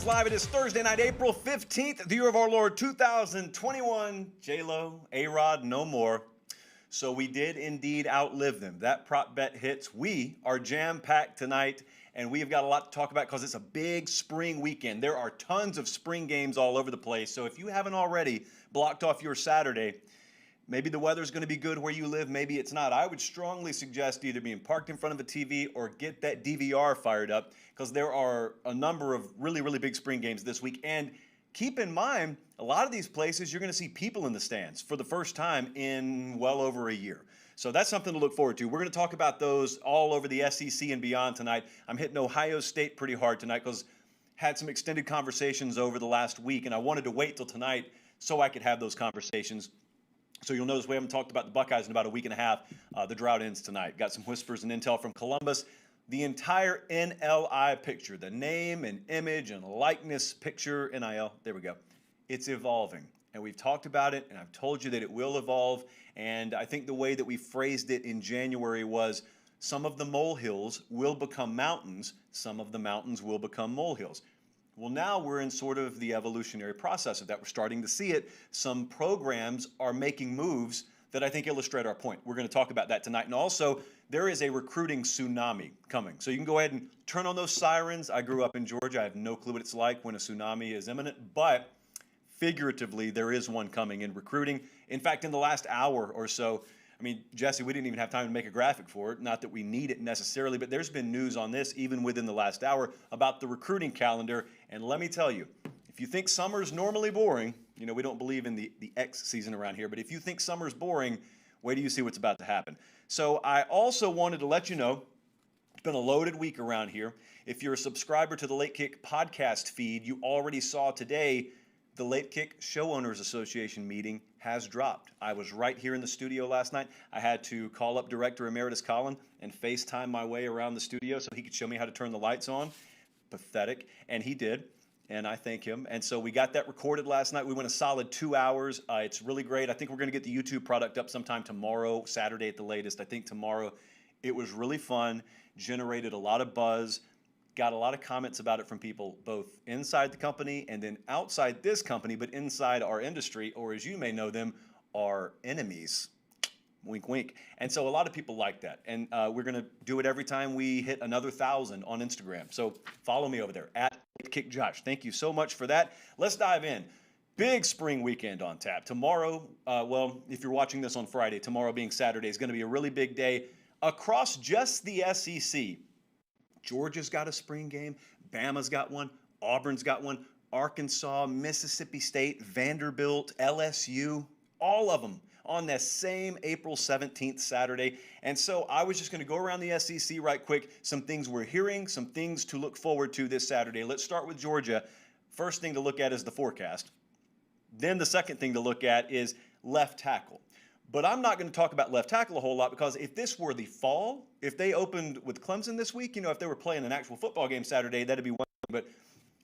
Live. It is Thursday night, April 15th, the year of our Lord 2021. J-Lo, A-Rod, no more. So we did indeed outlive them. That prop bet hits. We are jam-packed tonight, and we have got a lot to talk about because it's a big spring weekend. There are tons of spring games all over the place. So if you haven't already blocked off your Saturday, maybe the weather's going to be good where you live, maybe it's not. I would strongly suggest either being parked in front of a TV or get that DVR fired up because there are a number of really, really big spring games this week. And keep in mind, a lot of these places, you're going to see people in the stands for the first time in well over a year. So that's something to look forward to. We're going to talk about those all over the SEC and beyond tonight. I'm hitting Ohio State pretty hard tonight because had some extended conversations over the last week, and I wanted to wait till tonight so I could have those conversations. So you'll notice we haven't talked about the Buckeyes in about a week and a half. The drought ends tonight. Got some whispers and intel from Columbus. The entire NLI picture, the name and image and likeness picture, NIL, there we go. It's evolving. And we've talked about it, and I've told you that it will evolve. And I think the way that we phrased it in January was some of the molehills will become mountains. Some of the mountains will become molehills. Well, now we're in sort of the evolutionary process of that. We're starting to see it. Some programs are making moves that I think illustrate our point. We're going to talk about that tonight. And also, there is a recruiting tsunami coming. So you can go ahead and turn on those sirens. I grew up in Georgia. I have no clue what it's like when a tsunami is imminent, but figuratively, there is one coming in recruiting. In fact, in the last hour or so, I mean, Jesse, we didn't even have time to make a graphic for it. Not that we need it necessarily, but there's been news on this even within the last hour about the recruiting calendar. And let me tell you, if you think summer's normally boring, you know, we don't believe in the X season around here, but if you think summer's boring, wait till you see what's about to happen. So I also wanted to let you know, it's been a loaded week around here. If you're a subscriber to the Late Kick podcast feed, you already saw today the Late Kick Show Owners Association meeting has dropped. I was right here in the studio last night. I had to call up Director Emeritus Colin and FaceTime my way around the studio so he could show me how to turn the lights on. Pathetic. And he did. And I thank him. And so we got that recorded last night. We went a solid 2 hours. It's really great. I think we're going to get the YouTube product up sometime tomorrow, Saturday at the latest. I think tomorrow. It was really fun, generated a lot of buzz, got a lot of comments about it from people both inside the company and then outside this company, but inside our industry, or as you may know them, our enemies. Wink, wink. And so a lot of people like that. And we're going to do it every time we hit another 1,000 on Instagram. So follow me over there, @KickJosh. Thank you so much for that. Let's dive in. Big spring weekend on tap. Tomorrow, well, if you're watching this on Friday, tomorrow being Saturday is going to be a really big day across just the SEC. Georgia's got a spring game. Bama's got one. Auburn's got one. Arkansas, Mississippi State, Vanderbilt, LSU, all of them on that same April 17th Saturday. And so I was just going to go around the SEC right quick. Some things we're hearing, some things to look forward to this Saturday. Let's start with Georgia. First thing to look at is the forecast. Then the second thing to look at is left tackle. But I'm not going to talk about left tackle a whole lot because if this were the fall, if they opened with Clemson this week, you know, if they were playing an actual football game Saturday, that'd be one thing. But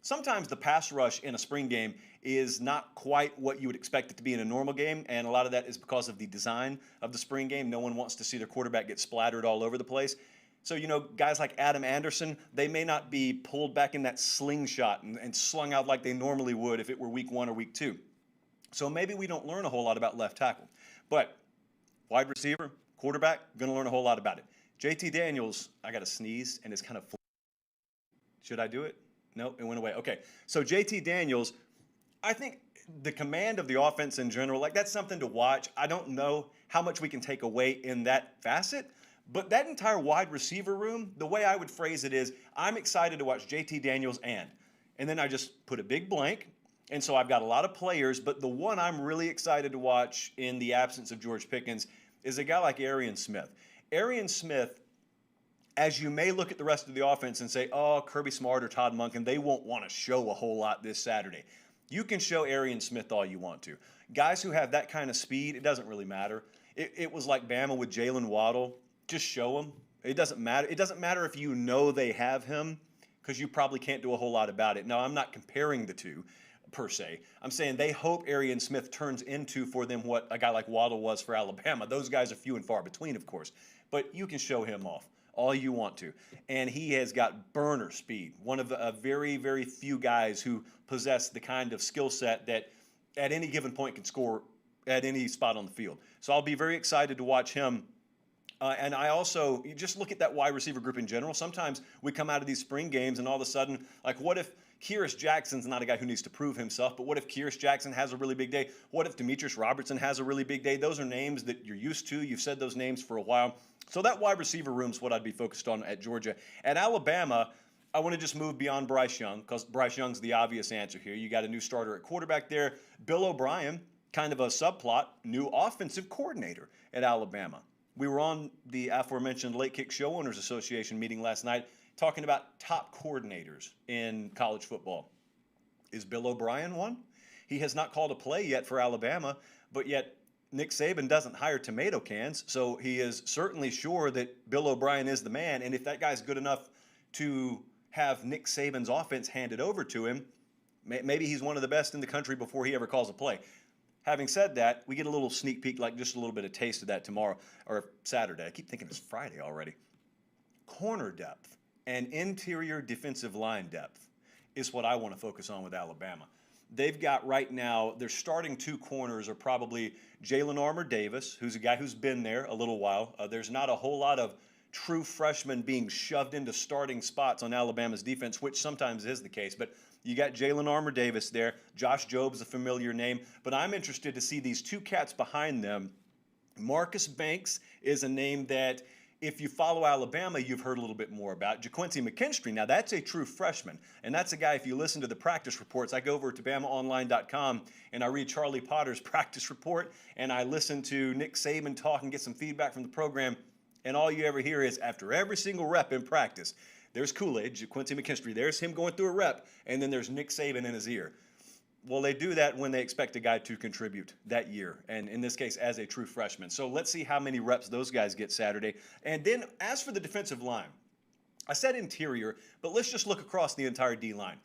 sometimes the pass rush in a spring game is not quite what you would expect it to be in a normal game, and a lot of that is because of the design of the spring game. No one wants to see their quarterback get splattered all over the place. So, you know, guys like Adam Anderson, they may not be pulled back in that slingshot and slung out like they normally would if it were week 1 or week 2. So maybe we don't learn a whole lot about left tackle. But wide receiver, quarterback, going to learn a whole lot about it. JT Daniels, I got to sneeze, and it's kind of. Should I do it? No, it went away. Okay, so JT Daniels, I think the command of the offense in general, like that's something to watch. I don't know how much we can take away in that facet, but that entire wide receiver room, the way I would phrase it is, I'm excited to watch JT Daniels and then I just put a big blank. And so I've got a lot of players, but the one I'm really excited to watch in the absence of George Pickens is a guy like Arian Smith. Arian Smith, as you may look at the rest of the offense and say, oh, Kirby Smart or Todd Monken, they won't want to show a whole lot this Saturday. You can show Arian Smith all you want to. Guys who have that kind of speed, it doesn't really matter. It was like Bama with Jalen Waddle. Just show him. It doesn't matter. It doesn't matter if you know they have him because you probably can't do a whole lot about it. Now, I'm not comparing the two per se. I'm saying they hope Arian Smith turns into for them what a guy like Waddle was for Alabama. Those guys are few and far between, of course, but you can show him off. all you want to. And he has got burner speed, one of the very, very few guys who possess the kind of skill set that at any given point can score at any spot on the field. So I'll be very excited to watch him. And I also, you just look at that wide receiver group in general. Sometimes we come out of these spring games and all of a sudden, like, what if Kyrus Jackson's not a guy who needs to prove himself, but what if Kyrus Jackson has a really big day? What if Demetrius Robertson has a really big day? Those are names that you're used to. You've said those names for a while. So that wide receiver room is what I'd be focused on at Georgia. At Alabama, I want to just move beyond Bryce Young because Bryce Young's the obvious answer here. You got a new starter at quarterback there. Bill O'Brien, kind of a subplot, new offensive coordinator at Alabama. We were on the aforementioned Late Kick Show Owners Association meeting last night talking about top coordinators in college football. Is Bill O'Brien one? He has not called a play yet for Alabama, but yet Nick Saban doesn't hire tomato cans, so he is certainly sure that Bill O'Brien is the man, and if that guy's good enough to have Nick Saban's offense handed over to him, maybe he's one of the best in the country before he ever calls a play. Having said that, we get a little sneak peek, like just a little bit of taste of that tomorrow, or Saturday. I keep thinking it's Friday already. Corner depth and interior defensive line depth is what I want to focus on with Alabama. They've got right now, their starting two corners are probably Jalen Armour-Davis, who's a guy who's been there a little while. There's not a whole lot of true freshmen being shoved into starting spots on Alabama's defense, which sometimes is the case, but you got Jalen Armour-Davis there. Josh Job's a familiar name, but I'm interested to see these two cats behind them. Marcus Banks is a name that, if you follow Alabama, you've heard a little bit more about. JaQuincy McKinstry, now that's a true freshman, and that's a guy, if you listen to the practice reports, I go over to BamaOnline.com and I read Charlie Potter's practice report, and I listen to Nick Saban talk and get some feedback from the program, and all you ever hear is, after every single rep in practice, there's Kool-Aid, JaQuincy McKinstry. There's him going through a rep, and then there's Nick Saban in his ear. Well, they do that when they expect a guy to contribute that year, and in this case, as a true freshman. So let's see how many reps those guys get Saturday. And then as for the defensive line, I said interior, but let's just look across the entire D-line.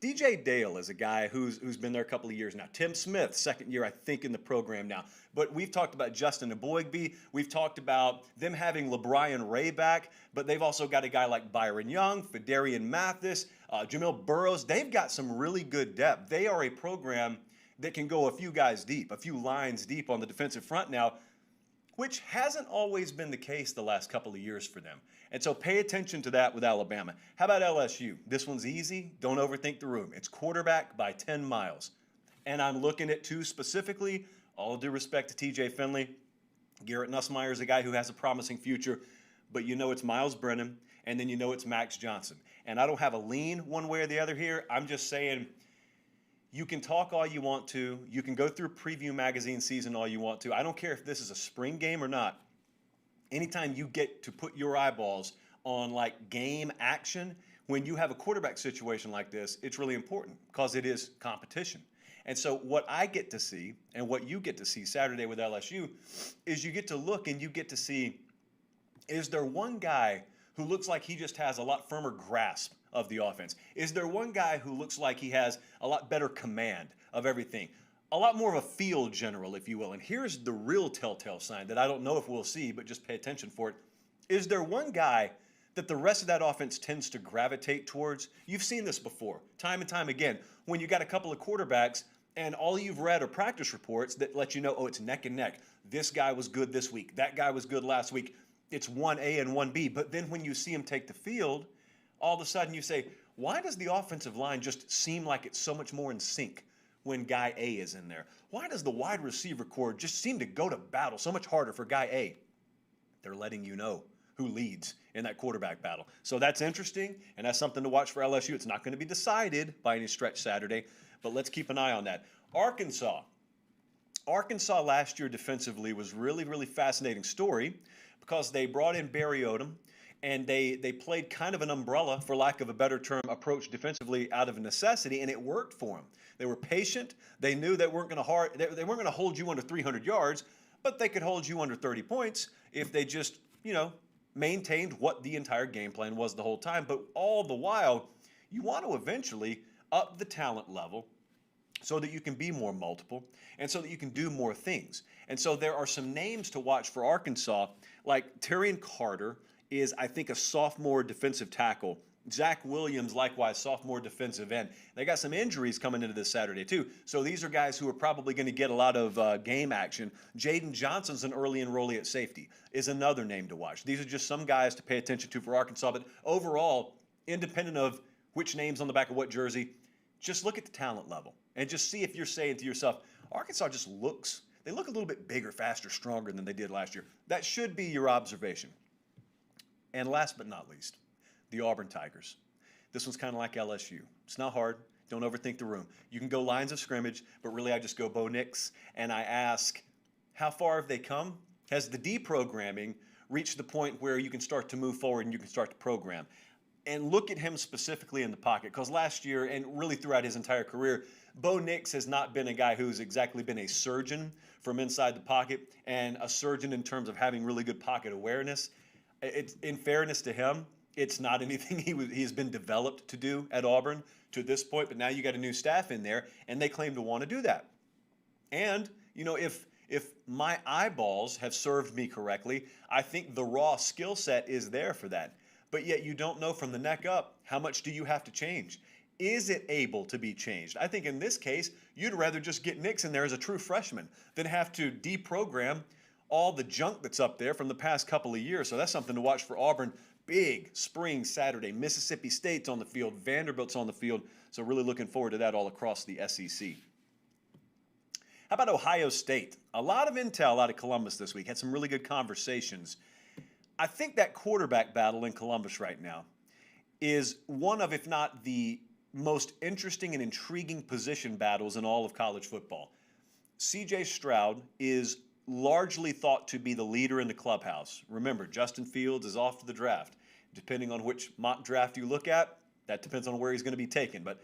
DJ Dale is a guy who's been there a couple of years now. Tim Smith, second year, I think, in the program now. But we've talked about Justin Eboigbe. We've talked about them having LeBrian Ray back, but they've also got a guy like Byron Young, Fedarian Mathis, Jamil Burrows. They've got some really good depth. They are a program that can go a few guys deep, a few lines deep on the defensive front now, which hasn't always been the case the last couple of years for them. And so pay attention to that with Alabama. How about LSU? This one's easy. Don't overthink the room. It's quarterback by 10 miles. And I'm looking at two specifically, all due respect to TJ Finley. Garrett Nussmeier is a guy who has a promising future, but you know it's Miles Brennan, and then you know it's Max Johnson. And I don't have a lean one way or the other here. I'm just saying, you can talk all you want to. You can go through preview magazine season all you want to. I don't care if this is a spring game or not. Anytime you get to put your eyeballs on like game action, when you have a quarterback situation like this, it's really important because it is competition. And so what I get to see and what you get to see Saturday with LSU is you get to look and you get to see, is there one guy who looks like he just has a lot firmer grasp of the offense? Is there one guy who looks like he has a lot better command of everything? A lot more of a field general, if you will. And here's the real telltale sign that I don't know if we'll see, but just pay attention for it. Is there one guy that the rest of that offense tends to gravitate towards? You've seen this before, time and time again, when you got a couple of quarterbacks and all you've read are practice reports that let you know, oh, it's neck and neck. This guy was good this week. That guy was good last week. It's 1A and 1B. But then when you see him take the field, all of a sudden you say, why does the offensive line just seem like it's so much more in sync when guy A is in there? Why does the wide receiver corps just seem to go to battle so much harder for guy A? They're letting you know who leads in that quarterback battle. So that's interesting, and that's something to watch for LSU. It's not going to be decided by any stretch Saturday, but let's keep an eye on that. Arkansas last year defensively was really, really fascinating story because they brought in Barry Odom, and they played kind of an umbrella, for lack of a better term, approach defensively out of necessity, and it worked for them. They were patient. They knew they weren't going to hold you under 300 yards, but they could hold you under 30 points if they just, maintained what the entire game plan was the whole time. But all the while, you want to eventually up the talent level so that you can be more multiple and so that you can do more things. And so there are some names to watch for Arkansas, like Terrion Carter, is, I think, a sophomore defensive tackle. Zach Williams, likewise, sophomore defensive end. They got some injuries coming into this Saturday, too. So these are guys who are probably going to get a lot of game action. Jaden Johnson's an early enrollee at safety, is another name to watch. These are just some guys to pay attention to for Arkansas. But overall, independent of which name's on the back of what jersey, just look at the talent level and just see if you're saying to yourself, Arkansas just they look a little bit bigger, faster, stronger than they did last year. That should be your observation. And last but not least, the Auburn Tigers. This one's kind of like LSU. It's not hard. Don't overthink the room. You can go lines of scrimmage, but really I just go Bo Nix, and I ask, how far have they come? Has the deprogramming reached the point where you can start to move forward and you can start to program? And look at him specifically in the pocket, because last year and really throughout his entire career, Bo Nix has not been a guy who's exactly been a surgeon from inside the pocket and a surgeon in terms of having really good pocket awareness. It's, in fairness to him, it's not anything he's been developed to do at Auburn to this point, but now you got a new staff in there, and they claim to want to do that. And, you know, if my eyeballs have served me correctly, I think the raw skill set is there for that. But yet you don't know from the neck up, how much do you have to change? Is it able to be changed? I think in this case, you'd rather just get Nix in there as a true freshman than have to deprogram all the junk that's up there from the past couple of years. So that's something to watch for Auburn. Big spring Saturday. Mississippi State's on the field. Vanderbilt's on the field. So really looking forward to that all across the SEC. How about Ohio State? A lot of intel out of Columbus this week. Had some really good conversations. I think that quarterback battle in Columbus right now is one of, if not the most interesting and intriguing position battles in all of college football. C.J. Stroud is largely thought to be the leader in the clubhouse. Remember, Justin Fields is off to the draft. Depending on which mock draft you look at, that depends on where he's going to be taken. But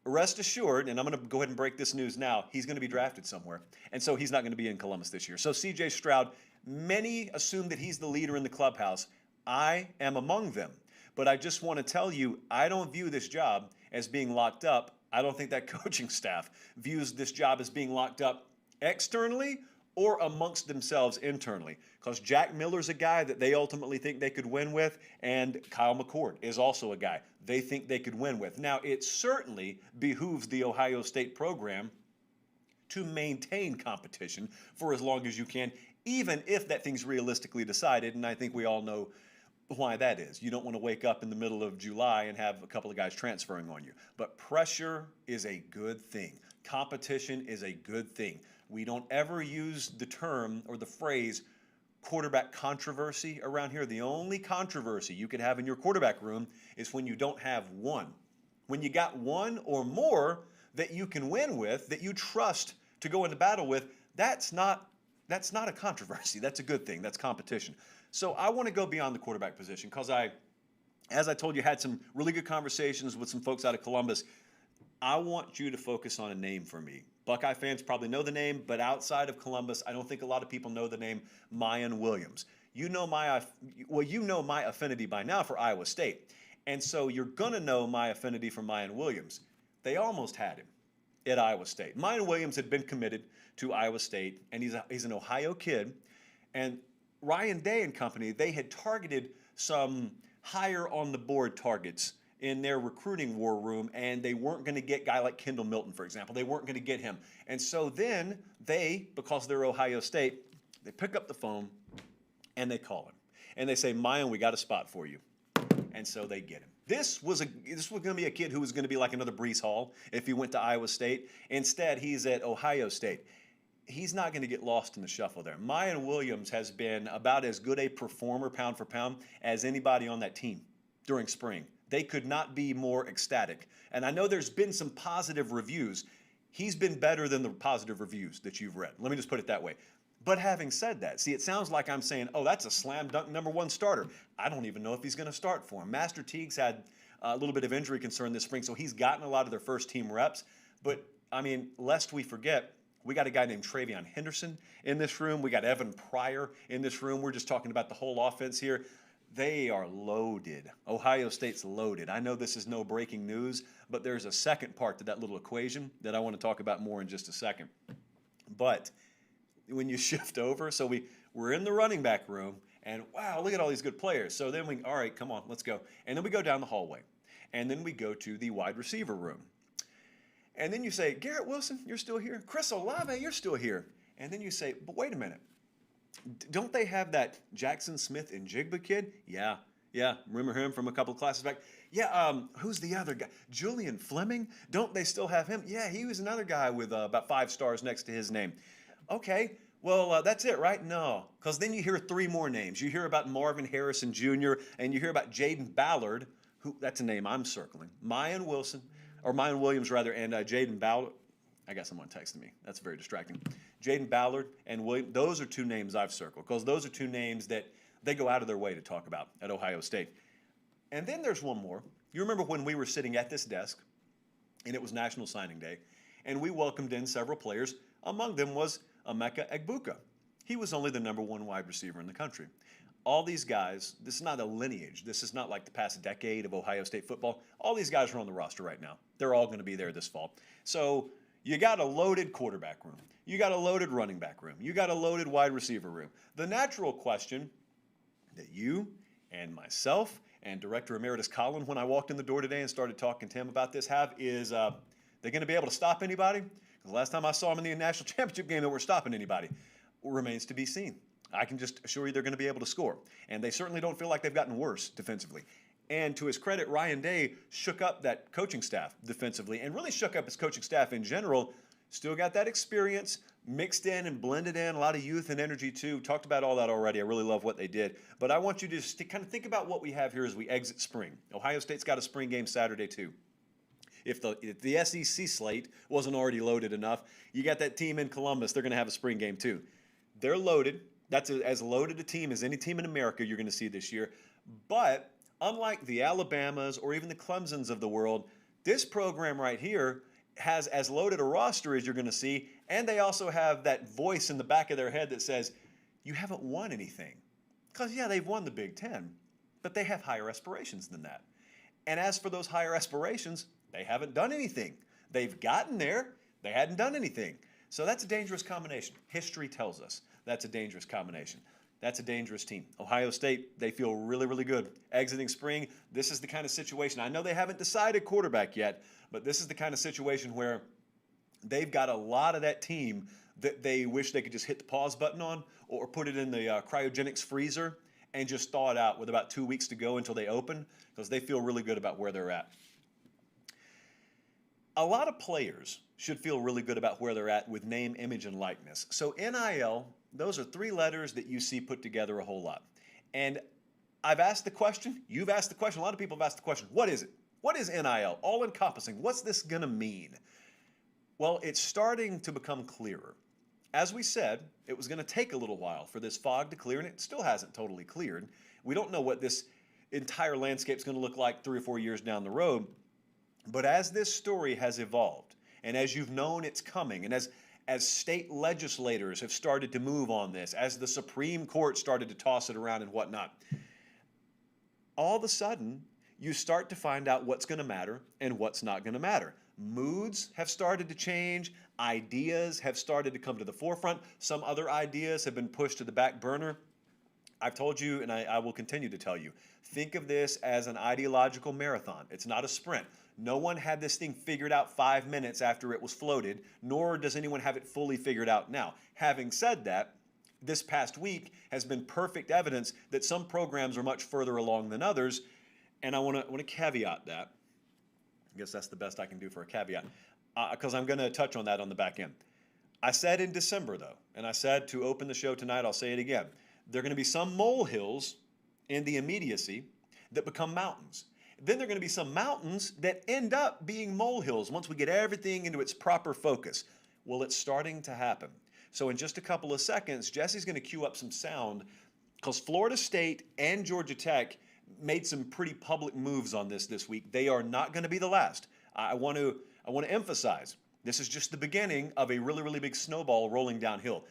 rest assured, and I'm going to go ahead and break this news now, he's going to be drafted somewhere. And so he's not going to be in Columbus this year. So C.J. Stroud, many assume that he's the leader in the clubhouse. I am among them. But I just want to tell you, I don't view this job as being locked up. I don't think that coaching staff views this job as being locked up externally or amongst themselves internally. Because Jack Miller's a guy that they ultimately think they could win with, and Kyle McCord is also a guy they think they could win with. Now, it certainly behooves the Ohio State program to maintain competition for as long as you can, even if that thing's realistically decided, and I think we all know why that is. You don't want to wake up in the middle of July and have a couple of guys transferring on you. But pressure is a good thing. Competition is a good thing. We don't ever use the term or the phrase quarterback controversy around here. The only controversy you could have in your quarterback room is when you don't have one. When you got one or more that you can win with, that you trust to go into battle with, that's not a controversy. That's a good thing. That's competition. So I want to go beyond the quarterback position because as I told you, had some really good conversations with some folks out of Columbus. I want you to focus on a name for me. Buckeye fans probably know the name, but outside of Columbus, I don't think a lot of people know the name Mayan Williams. You know my affinity by now for Iowa State. And so you're going to know my affinity for Mayan Williams. They almost had him at Iowa State. Mayan Williams had been committed to Iowa State, and he's an Ohio kid. And Ryan Day and company, they had targeted some higher on the board targets in their recruiting war room, and they weren't going to get a guy like Kendall Milton, for example. They weren't going to get him. And so then they, because they're Ohio State, they pick up the phone and they call him. And they say, Mayan, we got a spot for you. And so they get him. This was going to be a kid who was going to be like another Breece Hall if he went to Iowa State. Instead, he's at Ohio State. He's not going to get lost in the shuffle there. Mayan Williams has been about as good a performer pound for pound as anybody on that team during spring. They could not be more ecstatic. And I know there's been some positive reviews. He's been better than the positive reviews that you've read. Let me just put it that way. But having said that, see, it sounds like I'm saying, oh, that's a slam dunk #1 starter. I don't even know if he's going to start for him. Master Teague's had a little bit of injury concern this spring, so he's gotten a lot of their first team reps. But, I mean, lest we forget, we got a guy named Travion Henderson in this room. We got Evan Pryor in this room. We're just talking about the whole offense here. They are loaded. Ohio State's loaded. I know this is no breaking news, but there's a second part to that little equation that I want to talk about more in just a second. But when you shift over, so we're in the running back room, And wow, look at all these good players. So then all right, come on, let's go. And then we go down the hallway. And then we go to the wide receiver room. And then you say, Garrett Wilson, you're still here. Chris Olave, you're still here. And then you say, but wait a minute. Don't they have that Jackson Smith and Jigba kid? Yeah. Remember him from a couple of classes back? Yeah, who's the other guy? Julian Fleming? Don't they still have him? Yeah, he was another guy with about 5 stars next to his name. Okay, well, that's it, right? No, because then you hear 3 more names. You hear about Marvin Harrison Jr., and you hear about Jaden Ballard, who, that's a name I'm circling. Mayan Williams, rather, and Jaden Ballard. I got someone texting me. That's very distracting. Jaden Ballard and William, those are 2 names I've circled, because those are 2 names that they go out of their way to talk about at Ohio State. And then there's one more. You remember when we were sitting at this desk, and it was National Signing Day, and we welcomed in several players. Among them was Emeka Egbuka. He was only the #1 wide receiver in the country. All these guys, this is not a lineage. This is not like the past decade of Ohio State football. All these guys are on the roster right now. They're all going to be there this fall. So you got a loaded quarterback room. You got a loaded running back room. You got a loaded wide receiver room. The natural question that you and myself and Director Emeritus Colin, when I walked in the door today and started talking to him about this, is they going to be able to stop anybody? Because the last time I saw them in the national championship game, they weren't stopping anybody. Remains to be seen. I can just assure you they're going to be able to score. And they certainly don't feel like they've gotten worse defensively. And to his credit, Ryan Day shook up that coaching staff defensively and really shook up his coaching staff in general. Still got that experience mixed in and blended in, a lot of youth and energy too. Talked about all that already. I really love what they did. But I want you to just kind of think about what we have here as we exit spring. Ohio State's got a spring game Saturday too. If the SEC slate wasn't already loaded enough, you got that team in Columbus. They're going to have a spring game too. They're loaded. That's as loaded a team as any team in America you're going to see this year. But unlike the Alabamas or even the Clemsons of the world, this program right here has as loaded a roster as you're going to see, and they also have that voice in the back of their head that says, you haven't won anything. Because, yeah, they've won the Big Ten, but they have higher aspirations than that. And as for those higher aspirations, they haven't done anything. They've gotten there. They hadn't done anything. So that's a dangerous combination. History tells us that's a dangerous combination. That's a dangerous team. Ohio State, they feel really, really good. Exiting spring, this is the kind of situation. I know they haven't decided quarterback yet, but this is the kind of situation where they've got a lot of that team that they wish they could just hit the pause button on or put it in the cryogenics freezer and just thaw it out with about 2 weeks to go until they open, because they feel really good about where they're at. A lot of players should feel really good about where they're at with name, image, and likeness. So NIL, those are 3 letters that you see put together a whole lot. And I've asked the question, you've asked the question, a lot of people have asked the question, what is it? What is NIL? All encompassing. What's this going to mean? Well, it's starting to become clearer. As we said, it was going to take a little while for this fog to clear, and it still hasn't totally cleared. We don't know what this entire landscape is going to look like 3 or 4 years down the road. But as this story has evolved, and as you've known it's coming, and as state legislators have started to move on this, as the Supreme Court started to toss it around and whatnot, all of a sudden, you start to find out what's going to matter and what's not going to matter. Moods have started to change. Ideas have started to come to the forefront. Some other ideas have been pushed to the back burner. I've told you, and I will continue to tell you, think of this as an ideological marathon. It's not a sprint. No one had this thing figured out 5 minutes after it was floated, nor does anyone have it fully figured out now. Having said that, this past week has been perfect evidence that some programs are much further along than others, and I want to caveat that. I guess that's the best I can do for a caveat, because I'm going to touch on that on the back end. I said in December, though, and I said to open the show tonight, I'll say it again, there are going to be some molehills in the immediacy that become mountains. Then there are going to be some mountains that end up being molehills once we get everything into its proper focus. Well, it's starting to happen. So in just a couple of seconds, Jesse's going to cue up some sound, because Florida State and Georgia Tech made some pretty public moves on this week. They are not going to be the last. I want to emphasize, this is just the beginning of a really, really big snowball rolling downhill.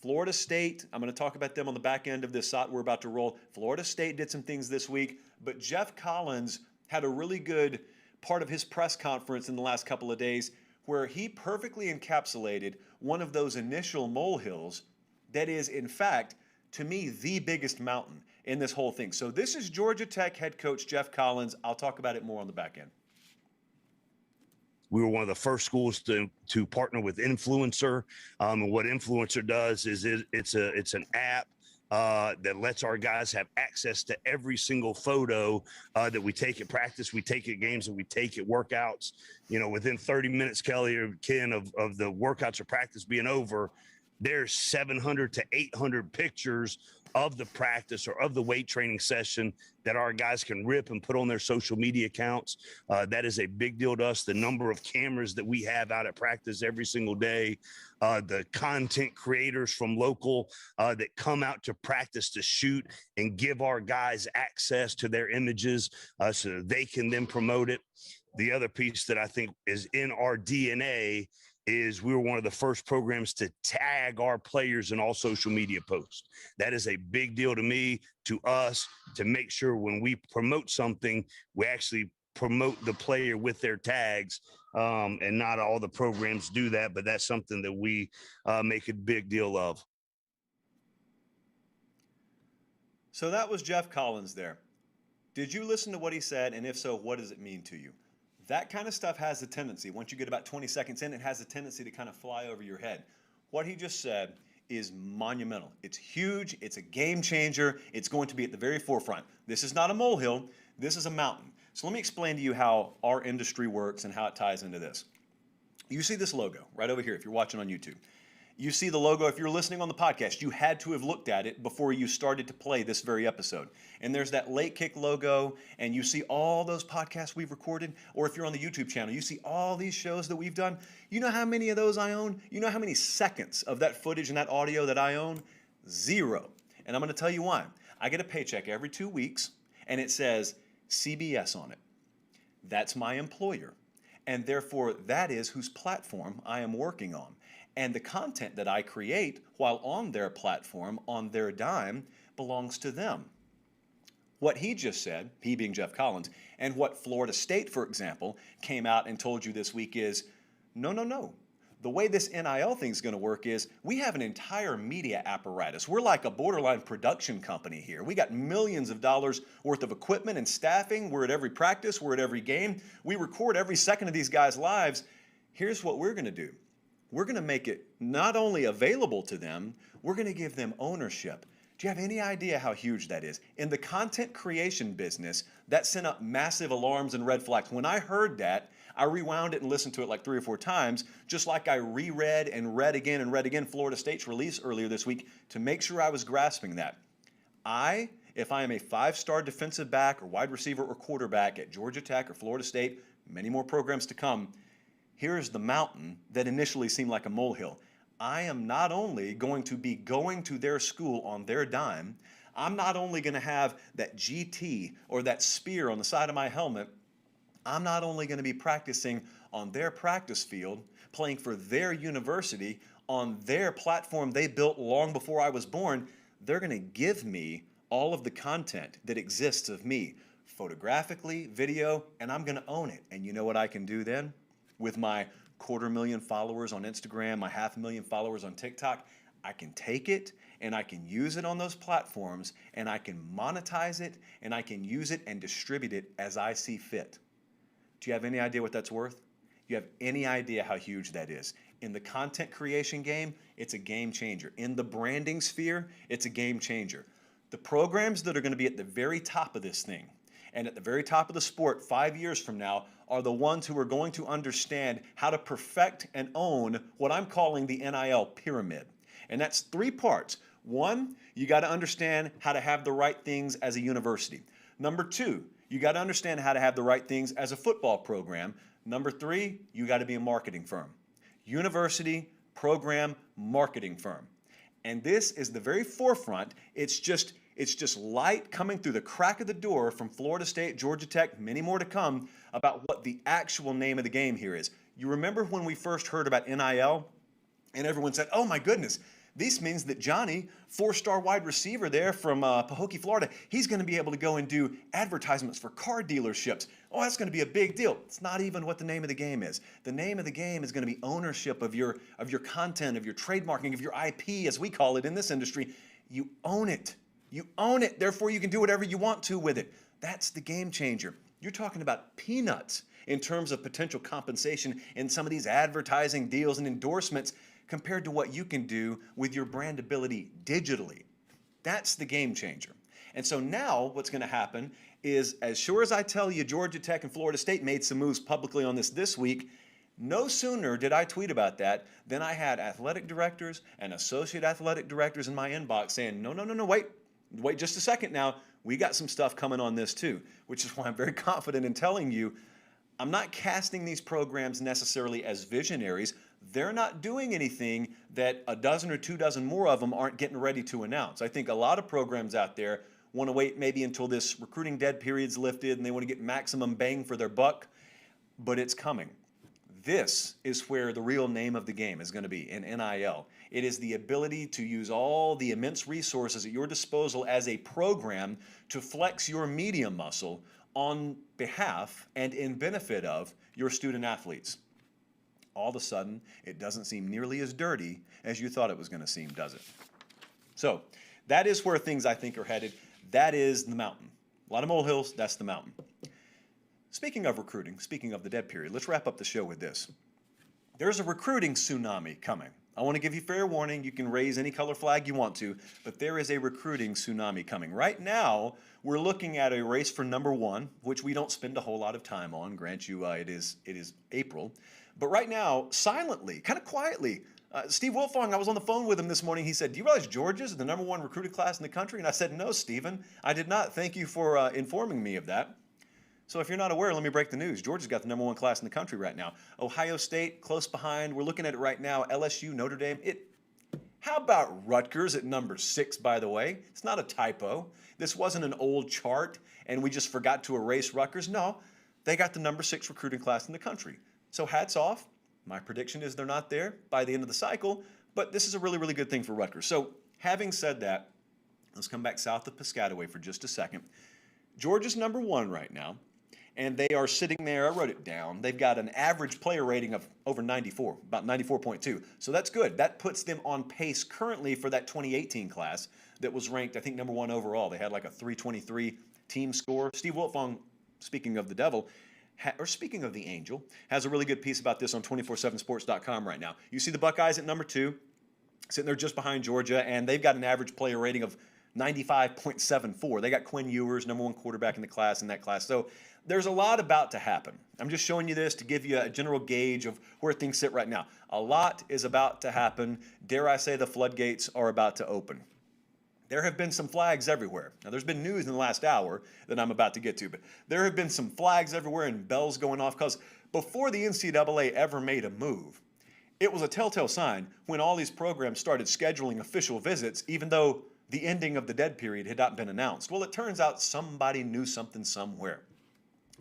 Florida State, I'm going to talk about them on the back end of this shot we're about to roll. Florida State did some things this week, but Jeff Collins had a really good part of his press conference in the last couple of days where he perfectly encapsulated one of those initial molehills that is, in fact, to me, the biggest mountain in this whole thing. So this is Georgia Tech head coach Jeff Collins. I'll talk about it more on the back end. We were one of the first schools to partner with Influencer. And what Influencer does is it's an app that lets our guys have access to every single photo that we take at practice, we take at games, and we take at workouts. You know, within 30 minutes, Kelly or Ken, of the workouts or practice being over, there's 700 to 800 pictures of the practice or of the weight training session that our guys can rip and put on their social media accounts. That is a big deal to us. The number of cameras that we have out at practice every single day, the content creators from local that come out to practice to shoot and give our guys access to their images so that they can then promote it. The other piece that I think is in our DNA is we were one of the first programs to tag our players in all social media posts. That is a big deal to me, to us, to make sure when we promote something, we actually promote the player with their tags. And not all the programs do that, but that's something that we make a big deal of. So that was Jeff Collins there. Did you listen to what he said? And if so, what does it mean to you? That kind of stuff has a tendency, once you get about 20 seconds in, it has a tendency to kind of fly over your head. What he just said is monumental. It's huge. It's a game changer. It's going to be at the very forefront. This is not a molehill. This is a mountain. So let me explain to you how our industry works and how it ties into this. You see this logo right over here if you're watching on YouTube. You see the logo. If you're listening on the podcast, you had to have looked at it before you started to play this very episode. And there's that Late Kick logo, and you see all those podcasts we've recorded. Or if you're on the YouTube channel, you see all these shows that we've done. You know how many of those I own? You know how many seconds of that footage and that audio that I own? 0. And I'm going to tell you why. I get a paycheck every 2 weeks, and it says CBS on it. That's my employer. And therefore, that is whose platform I am working on. And the content that I create while on their platform, on their dime, belongs to them. What he just said, he being Jeff Collins, and what Florida State, for example, came out and told you this week is, no. The way this NIL thing is going to work is we have an entire media apparatus. We're like a borderline production company here. We got millions of dollars worth of equipment and staffing. We're at every practice. We're at every game. We record every second of these guys' lives. Here's what we're going to do. We're going to make it not only available to them, we're going to give them ownership. Do you have any idea how huge that is? In the content creation business, that sent up massive alarms and red flags. When I heard that, I rewound it and listened to it like 3 or 4 times, just like I reread and read again Florida State's release earlier this week to make sure I was grasping that. If I am a 5-star defensive back or wide receiver or quarterback at Georgia Tech or Florida State, many more programs to come, here's the mountain that initially seemed like a molehill. I am not only going to be going to their school on their dime, I'm not only going to have that GT or that spear on the side of my helmet, I'm not only going to be practicing on their practice field, playing for their university, on their platform they built long before I was born, they're going to give me all of the content that exists of me, photographically, video, and I'm going to own it. And you know what I can do then? With my 250,000 followers on Instagram, my 500,000 followers on TikTok, I can take it and I can use it on those platforms and I can monetize it and I can use it and distribute it as I see fit. Do you have any idea what that's worth? You have any idea how huge that is? In the content creation game, it's a game changer. In the branding sphere, it's a game changer. The programs that are going to be at the very top of this thing and at the very top of the sport 5 years from now are the ones who are going to understand how to perfect and own what I'm calling the NIL pyramid. And that's 3 parts. 1, you got to understand how to have the right things as a university. Number 2, you got to understand how to have the right things as a football program. Number 3, you got to be a marketing firm. University, program, marketing firm. And this is the very forefront. It's just light coming through the crack of the door from Florida State, Georgia Tech, many more to come, about what the actual name of the game here is. You remember when we first heard about NIL and everyone said, oh my goodness, this means that Johnny, 4-star wide receiver there from Pahokee, Florida, he's going to be able to go and do advertisements for car dealerships. Oh, that's going to be a big deal. It's not even what the name of the game is. The name of the game is going to be ownership of your content, of your trademarking, of your IP, as we call it in this industry. You own it. You own it. Therefore, you can do whatever you want to with it. That's the game changer. You're talking about peanuts in terms of potential compensation in some of these advertising deals and endorsements compared to what you can do with your brandability digitally. That's the game changer. And so now what's going to happen is, as sure as I tell you, Georgia Tech and Florida State made some moves publicly on this week. No sooner did I tweet about that than I had athletic directors and associate athletic directors in my inbox saying, no, wait just a second now. We got some stuff coming on this too, which is why I'm very confident in telling you I'm not casting these programs necessarily as visionaries. They're not doing anything that a dozen or 2 dozen more of them aren't getting ready to announce. I think a lot of programs out there want to wait maybe until this recruiting dead period's lifted and they want to get maximum bang for their buck, but it's coming. This is where the real name of the game is going to be in NIL. It is the ability to use all the immense resources at your disposal as a program to flex your media muscle on behalf and in benefit of your student athletes. All of a sudden, it doesn't seem nearly as dirty as you thought it was going to seem, does it? So that is where things I think are headed. That is the mountain. A lot of molehills, that's the mountain. Speaking of recruiting, speaking of the dead period, let's wrap up the show with this. There's a recruiting tsunami coming. I want to give you fair warning. You can raise any color flag you want to, but there is a recruiting tsunami coming. Right now, we're looking at a race for number one, which we don't spend a whole lot of time on. Grant you, it is April. But right now, silently, kind of quietly, Steve Wilfong, I was on the phone with him this morning. He said, do you realize Georgia's the number one recruited class in the country? And I said, no, Stephen, I did not. Thank you for informing me of that. So if you're not aware, let me break the news. Georgia's got the number one class in the country right now. Ohio State, close behind. We're looking at it right now. LSU, Notre Dame. How about Rutgers at number 6, by the way? It's not a typo. This wasn't an old chart and we just forgot to erase Rutgers. No, they got the number 6 recruiting class in the country. So hats off. My prediction is they're not there by the end of the cycle, but this is a really, really good thing for Rutgers. So having said that, let's come back south of Piscataway for just a second. Georgia's number 1 right now. And they are sitting there, I wrote it down, they've got an average player rating of over 94, about 94.2. So that's good. That puts them on pace currently for that 2018 class that was ranked, I think, number 1 overall. They had like a 323 team score. Steve Wilfong, speaking of the devil, or speaking of the angel, has a really good piece about this on 247sports.com right now. You see the Buckeyes at number 2, sitting there just behind Georgia, and they've got an average player rating of 95.74. They got Quinn Ewers, number 1 quarterback in the class in that class. So there's a lot about to happen. I'm just showing you this to give you a general gauge of where things sit right now. A lot is about to happen. Dare I say the floodgates are about to open. There have been some flags everywhere. Now, there's been news in the last hour that I'm about to get to, but there have been some flags everywhere and bells going off because before the NCAA ever made a move, it was a telltale sign when all these programs started scheduling official visits, even though the ending of the dead period had not been announced. Well, it turns out somebody knew something somewhere.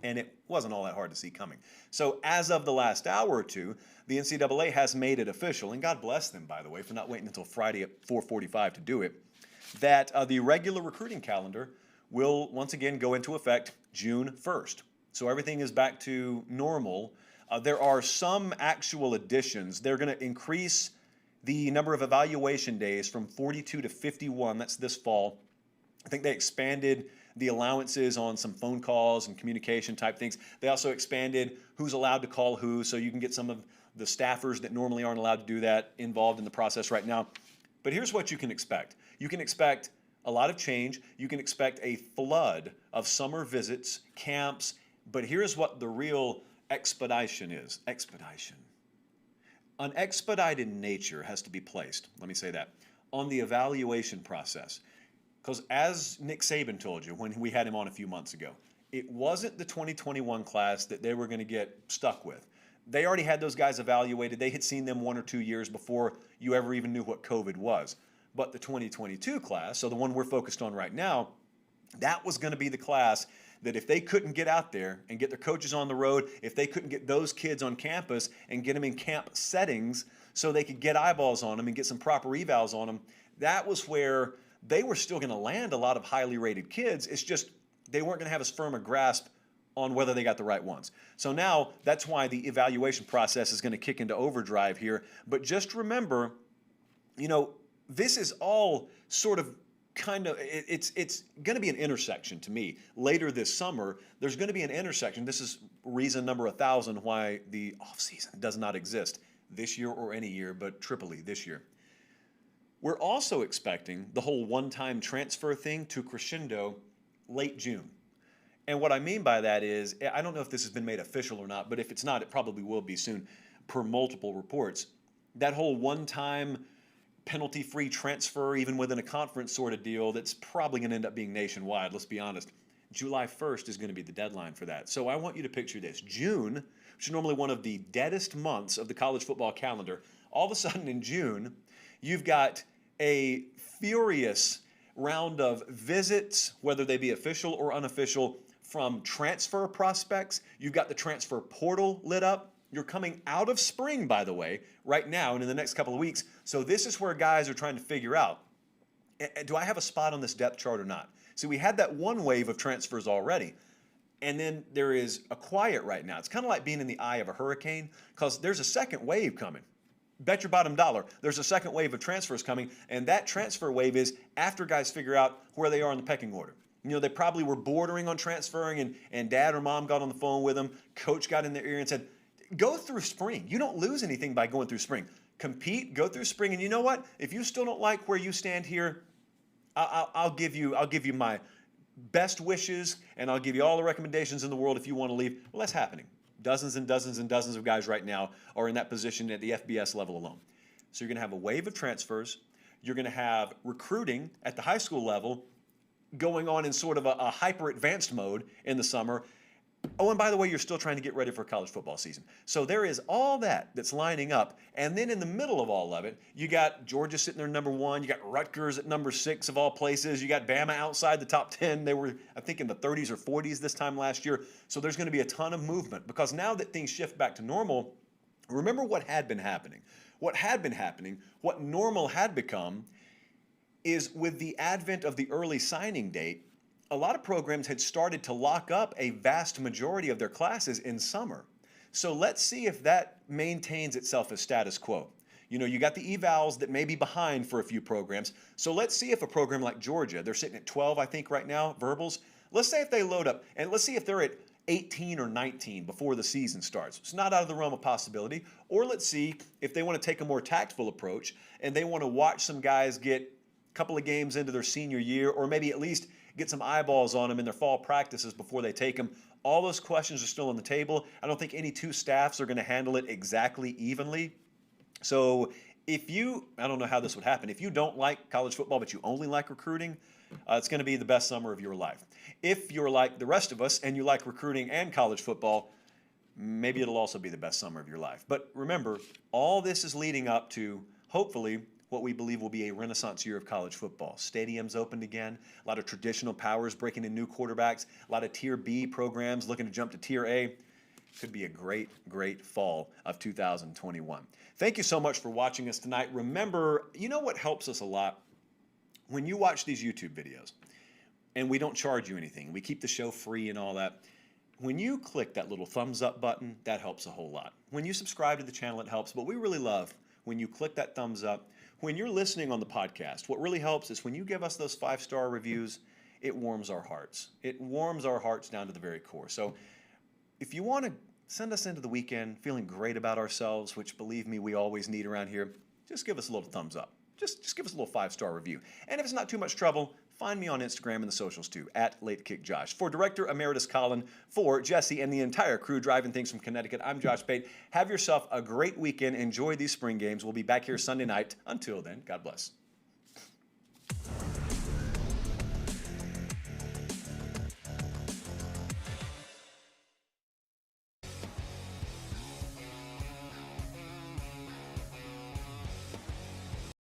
And it wasn't all that hard to see coming. So as of the last hour or two, the NCAA has made it official, and God bless them, by the way, for not waiting until Friday at 4:45 to do it, that the regular recruiting calendar will once again go into effect June 1st. So everything is back to normal. There are some actual additions. They're going to increase the number of evaluation days from 42 to 51. That's this fall. I think they expanded the allowances on some phone calls and communication type things. They also expanded who's allowed to call who, so you can get some of the staffers that normally aren't allowed to do that involved in the process right now. But here's what you can expect. You can expect a lot of change. You can expect a flood of summer visits, camps, but here's what the real expedition is. Expedition. An expedited nature has to be placed, let me say that, on the evaluation process. Because as Nick Saban told you when we had him on a few months ago, it wasn't the 2021 class that they were going to get stuck with. They already had those guys evaluated. They had seen them 1 or 2 years before you ever even knew what COVID was. But the 2022 class, so the one we're focused on right now, that was going to be the class that if they couldn't get out there and get their coaches on the road, if they couldn't get those kids on campus and get them in camp settings so they could get eyeballs on them and get some proper evals on them, that was where they were still going to land a lot of highly rated kids. It's just they weren't going to have as firm a grasp on whether they got the right ones. So now that's why the evaluation process is going to kick into overdrive here. But just remember, this is all sort of it's going to be an intersection to me later this summer. There's going to be an intersection. This is reason number 1,000 why the offseason does not exist this year or any year, but triply this year. We're also expecting the whole one-time transfer thing to crescendo late June. And what I mean by that is, I don't know if this has been made official or not, but if it's not, it probably will be soon, per multiple reports. That whole one-time penalty-free transfer, even within a conference sort of deal, that's probably going to end up being nationwide, let's be honest. July 1st is going to be the deadline for that. So I want you to picture this. June, which is normally one of the deadest months of the college football calendar, all of a sudden in June, you've got a furious round of visits, whether they be official or unofficial, from transfer prospects. You've got the transfer portal lit up. You're coming out of spring, by the way, right now and in the next couple of weeks. So this is where guys are trying to figure out, do I have a spot on this depth chart or not? See, we had that one wave of transfers already. And then there is a quiet right now. It's kind of like being in the eye of a hurricane, because there's a second wave coming. Bet your bottom dollar there's a second wave of transfers coming, and that transfer wave is after guys figure out where they are in the pecking order. You know, they probably were bordering on transferring, and dad or mom got on the phone with them. Coach got in their ear and said, go through spring. You don't lose anything by going through spring. Compete, go through spring, and you know what? If you still don't like where you stand here, I'll give you my best wishes, and I'll give you all the recommendations in the world if you want to leave. Well, that's happening. Dozens and dozens and dozens of guys right now are in that position at the FBS level alone. So you're going to have a wave of transfers. You're going to have recruiting at the high school level going on in sort of a hyper-advanced mode in the summer. Oh, and by the way, you're still trying to get ready for college football season. So there is all that's lining up. And then in the middle of all of it, you got Georgia sitting there number 1. You got Rutgers at number 6 of all places. You got Bama outside the top 10. They were, I think, in the 30s or 40s this time last year. So there's going to be a ton of movement, because now that things shift back to normal, remember what had been happening. What had been happening, what normal had become, is with the advent of the early signing date, a lot of programs had started to lock up a vast majority of their classes in summer. So let's see if that maintains itself as status quo. You know, you got the evals that may be behind for a few programs. So let's see if a program like Georgia, they're sitting at 12, I think, right now, verbals. Let's say if they load up, and let's see if they're at 18 or 19 before the season starts. It's not out of the realm of possibility. Or let's see if they want to take a more tactful approach and they want to watch some guys get a couple of games into their senior year, or maybe at least get some eyeballs on them in their fall practices before they take them. All those questions are still on the table. I don't think any two staffs are going to handle it exactly evenly. So if you, I don't know how this would happen, if you don't like college football but you only like recruiting, it's going to be the best summer of your life. If you're like the rest of us and you like recruiting and college football, maybe it'll also be the best summer of your life. But remember, all this is leading up to, hopefully, what we believe will be a renaissance year of college football. Stadiums opened again, a lot of traditional powers breaking in new quarterbacks, a lot of Tier B programs looking to jump to Tier A. Could be a great, great fall of 2021. Thank you so much for watching us tonight. Remember, you know what helps us a lot? When you watch these YouTube videos, and we don't charge you anything, we keep the show free and all that, when you click that little thumbs up button, that helps a whole lot. When you subscribe to the channel, it helps, but we really love when you click that thumbs up. When you're listening on the podcast, what really helps is when you give us those 5-star reviews, it warms our hearts. It warms our hearts down to the very core. So if you want to send us into the weekend feeling great about ourselves, which believe me, we always need around here, just give us a little thumbs up. Just give us a little 5-star review. And if it's not too much trouble, find me on Instagram and the socials too, at LateKickJosh. For Director Emeritus Colin, for Jesse and the entire crew driving things from Connecticut, I'm Josh Pate. Have yourself a great weekend. Enjoy these spring games. We'll be back here Sunday night. Until then, God bless.